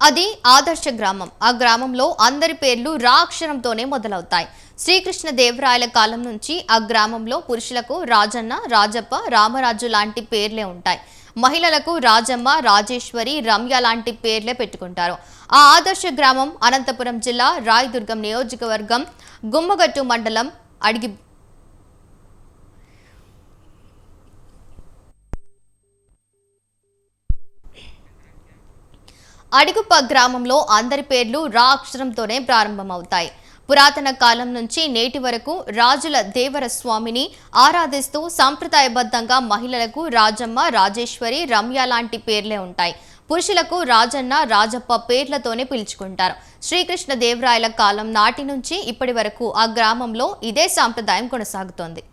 అది ఆదర్శ గ్రామం. ఆ గ్రామంలో అందరి పేర్లు రా అక్షరంతోనే మొదలవుతాయి. శ్రీకృష్ణ దేవరాయల కాలం నుంచి ఆ గ్రామంలో పురుషులకు రాజన్న, రాజప్ప, రామరాజు లాంటి పేర్లే ఉంటాయి. మహిళలకు రాజమ్మ, రాజేశ్వరి, రమ్య లాంటి పేర్లే పెట్టుకుంటారు. ఆ ఆదర్శ గ్రామం అనంతపురం జిల్లా రాయదుర్గం నియోజకవర్గం గుమ్మగట్టు మండలం అడిగుప్ప గ్రామంలో అందరి పేర్లు రా అక్షరంతోనే ప్రారంభమవుతాయి. పురాతన కాలం నుంచి నేటి వరకు రాజుల దేవర స్వామిని ఆరాధిస్తూ సంప్రదాయబద్ధంగా మహిళలకు రాజమ్మ, రాజేశ్వరి, రమ్య లాంటి పేర్లే ఉంటాయి. పురుషులకు రాజన్న, రాజప్ప పేర్లతోనే పిలుచుకుంటారు. శ్రీకృష్ణ దేవరాయల కాలం నాటి నుంచి ఇప్పటి వరకు ఆ గ్రామంలో ఇదే సాంప్రదాయం కొనసాగుతోంది.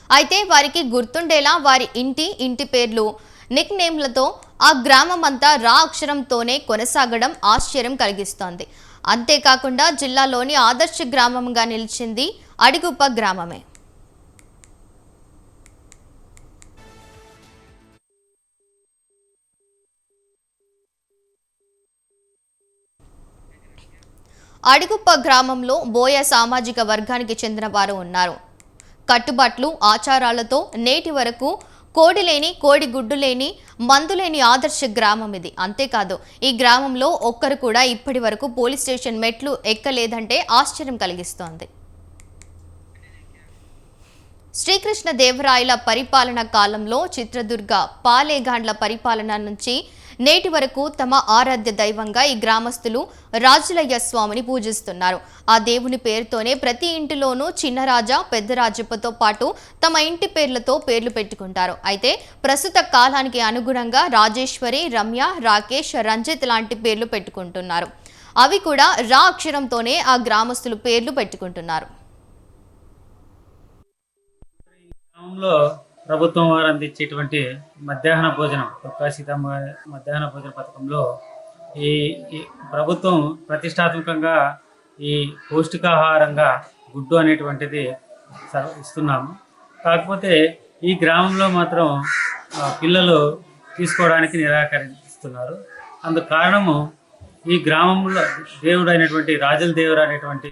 అయితే వారికి గుర్తుండేలా వారి ఇంటి పేర్లు నిక్ నేమ్లతో ఆ గ్రామం అంతా రా అక్షరంతోనే కొనసాగడం ఆశ్చర్యం కలిగిస్తోంది. అంతేకాకుండా జిల్లాలోని ఆదర్శ గ్రామంగా నిలిచింది అడిగుప్ప గ్రామమే. అడిగుప్ప గ్రామంలో బోయ సామాజిక వర్గానికి చెందిన వారు ఉన్నారు. కట్టుబాట్లు, ఆచారాలతో నేటి వరకు కోడి లేని, కోడి గుడ్డు లేని, మందు లేని ఆదర్శ గ్రామం ఇది. అంతేకాదు, ఈ గ్రామంలో ఒక్కరు కూడా ఇప్పటి వరకు పోలీస్ స్టేషన్ మెట్లు ఎక్కలేదంటే ఆశ్చర్యం కలిగిస్తోంది. శ్రీకృష్ణ దేవరాయల పరిపాలన కాలంలో చిత్రదుర్గ పాలేగాండ్ల పరిపాలన నుంచి నేటి వరకు తమ ఆరాధ్య దైవంగా ఈ గ్రామస్తులు రాజులయ్య స్వామిని పూజిస్తున్నారు. ఆ దేవుని పేరుతోనే ప్రతి ఇంటిలోనూ చిన్నరాజా, పెద్దరాజప్పతో పాటు తమ ఇంటి పేర్లతో పేర్లు పెట్టుకుంటారు. అయితే ప్రస్తుత కాలానికి అనుగుణంగా రాజేశ్వరి, రమ్య, రాకేష్, రంజిత్ లాంటి పేర్లు పెట్టుకుంటున్నారు. అవి కూడా రా అక్షరంతోనే ఆ గ్రామస్తులు పేర్లు పెట్టుకుంటున్నారు. గ్రామంలో ప్రభుత్వం వారు అందించేటువంటి మధ్యాహ్న భోజనం సీతమ్మ మధ్యాహ్న భోజన పథకంలో ఈ ప్రభుత్వం ప్రతిష్టాత్మకంగా ఈ పౌష్టికాహారంగా గుడ్డు అనేటువంటిది ఇస్తున్నాము. కాకపోతే ఈ గ్రామంలో మాత్రం పిల్లలు తీసుకోవడానికి నిరాకరిస్తున్నారు. అందుకు కారణము ఈ గ్రామంలో దేవుడు అయినటువంటి రాజుల దేవుడు అనేటువంటి